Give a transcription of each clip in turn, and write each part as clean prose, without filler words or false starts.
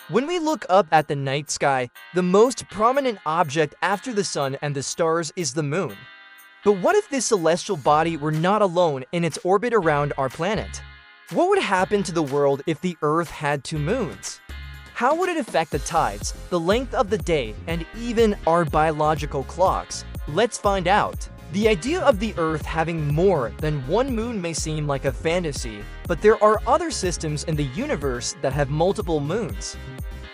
When we look up at the night sky, the most prominent object after the sun and the stars is the moon. But what if this celestial body were not alone in its orbit around our planet? What would happen to the world if the Earth had two moons? How would it affect the tides, the length of the day, and even our biological clocks? Let's find out. The idea of the Earth having more than one moon may seem like a fantasy, but there are other systems in the universe that have multiple moons.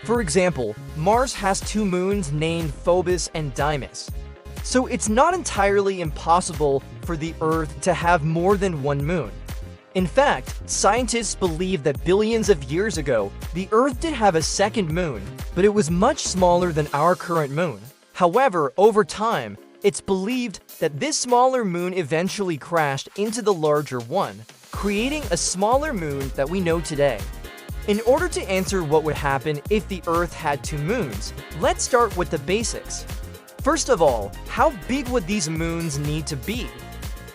For example, Mars has two moons named Phobos and Deimos. So it's not entirely impossible for the Earth to have more than one moon. In fact, scientists believe that billions of years ago, the Earth did have a second moon, but it was much smaller than our current moon. However, over time, it's believed that this smaller moon eventually crashed into the larger one, creating a smaller moon that we know today. In order to answer what would happen if the Earth had two moons, let's start with the basics. First of all, how big would these moons need to be?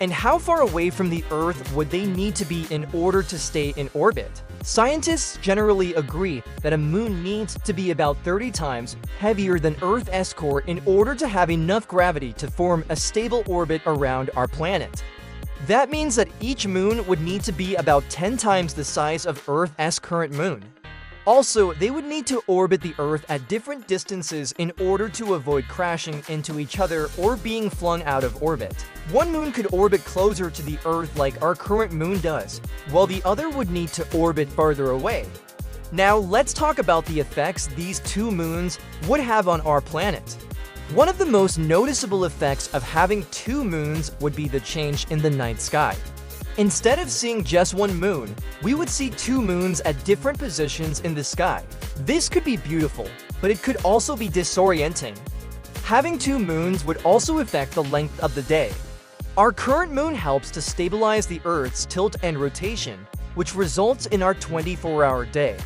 And how far away from the Earth would they need to be in order to stay in orbit? Scientists generally agree that a moon needs to be about 30 times heavier than Earth's core in order to have enough gravity to form a stable orbit around our planet. That means that each moon would need to be about 10 times the size of Earth's current moon. Also, they would need to orbit the Earth at different distances in order to avoid crashing into each other or being flung out of orbit. One moon could orbit closer to the Earth like our current moon does, while the other would need to orbit farther away. Now, let's talk about the effects these two moons would have on our planet. One of the most noticeable effects of having two moons would be the change in the night sky. Instead of seeing just one moon, we would see two moons at different positions in the sky. This could be beautiful, but it could also be disorienting. Having two moons would also affect the length of the day. Our current moon helps to stabilize the Earth's tilt and rotation, which results in our 24-hour day.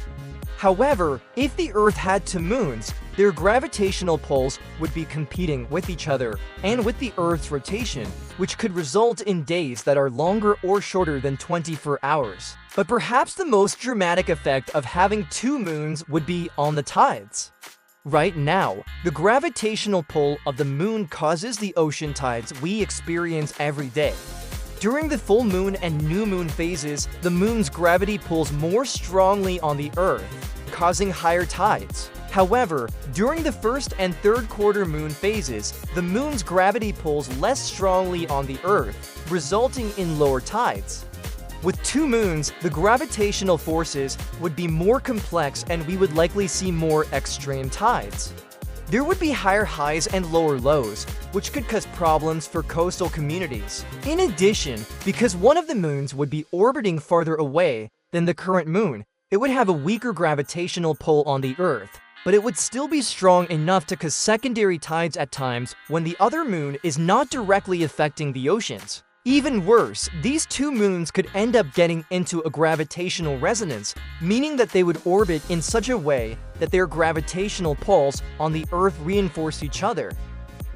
However, if the Earth had two moons, their gravitational pulls would be competing with each other and with the Earth's rotation, which could result in days that are longer or shorter than 24 hours. But perhaps the most dramatic effect of having two moons would be on the tides. Right now, the gravitational pull of the moon causes the ocean tides we experience every day. During the full moon and new moon phases, the moon's gravity pulls more strongly on the Earth, causing higher tides. However, during the first and third quarter moon phases, the moon's gravity pulls less strongly on the Earth, resulting in lower tides. With two moons, the gravitational forces would be more complex and we would likely see more extreme tides. There would be higher highs and lower lows, which could cause problems for coastal communities. In addition, because one of the moons would be orbiting farther away than the current moon, it would have a weaker gravitational pull on the Earth, but it would still be strong enough to cause secondary tides at times when the other moon is not directly affecting the oceans. Even worse, these two moons could end up getting into a gravitational resonance, meaning that they would orbit in such a way that their gravitational pulls on the Earth reinforce each other.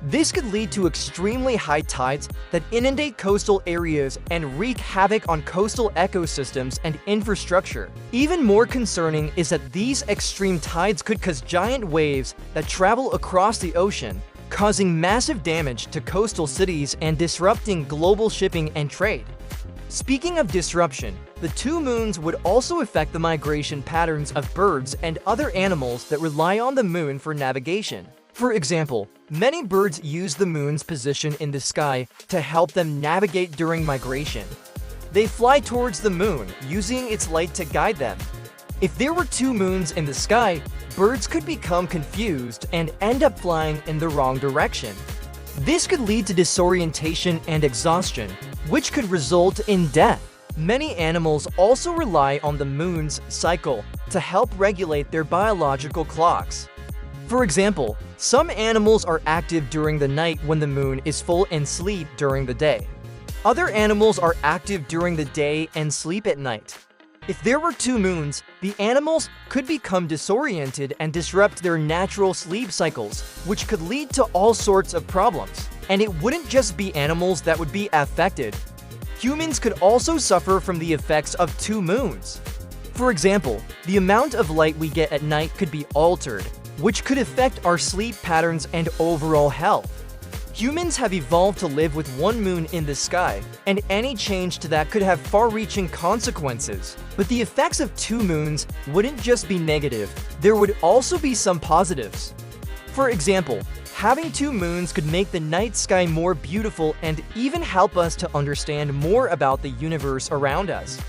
This could lead to extremely high tides that inundate coastal areas and wreak havoc on coastal ecosystems and infrastructure. Even more concerning is that these extreme tides could cause giant waves that travel across the ocean, causing massive damage to coastal cities and disrupting global shipping and trade. Speaking of disruption, the two moons would also affect the migration patterns of birds and other animals that rely on the moon for navigation. For example, many birds use the moon's position in the sky to help them navigate during migration. They fly towards the moon, using its light to guide them. If there were two moons in the sky, birds could become confused and end up flying in the wrong direction. This could lead to disorientation and exhaustion, which could result in death. Many animals also rely on the moon's cycle to help regulate their biological clocks. For example, some animals are active during the night when the moon is full and sleep during the day. Other animals are active during the day and sleep at night. If there were two moons, the animals could become disoriented and disrupt their natural sleep cycles, which could lead to all sorts of problems. And it wouldn't just be animals that would be affected. Humans could also suffer from the effects of two moons. For example, the amount of light we get at night could be altered, which could affect our sleep patterns and overall health. Humans have evolved to live with one moon in the sky, and any change to that could have far-reaching consequences. But the effects of two moons wouldn't just be negative, there would also be some positives. For example, having two moons could make the night sky more beautiful and even help us to understand more about the universe around us.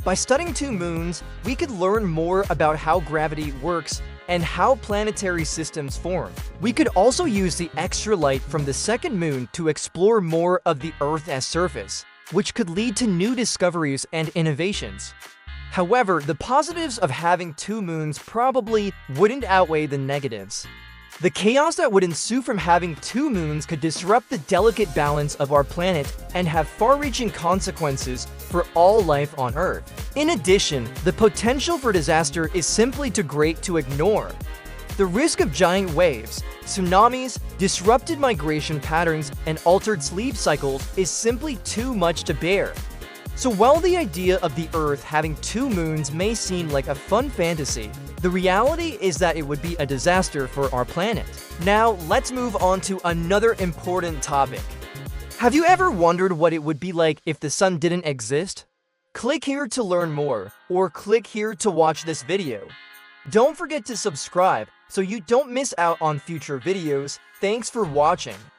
By studying two moons, we could learn more about how gravity works and how planetary systems form. We could also use the extra light from the second moon to explore more of the Earth's surface, which could lead to new discoveries and innovations. However, the positives of having two moons probably wouldn't outweigh the negatives. The chaos that would ensue from having two moons could disrupt the delicate balance of our planet and have far-reaching consequences for all life on Earth. In addition, the potential for disaster is simply too great to ignore. The risk of giant waves, tsunamis, disrupted migration patterns, and altered sleep cycles is simply too much to bear. So while the idea of the Earth having two moons may seem like a fun fantasy, the reality is that it would be a disaster for our planet. Now, let's move on to another important topic. Have you ever wondered what it would be like if the sun didn't exist? Click here to learn more, or click here to watch this video. Don't forget to subscribe so you don't miss out on future videos. Thanks for watching.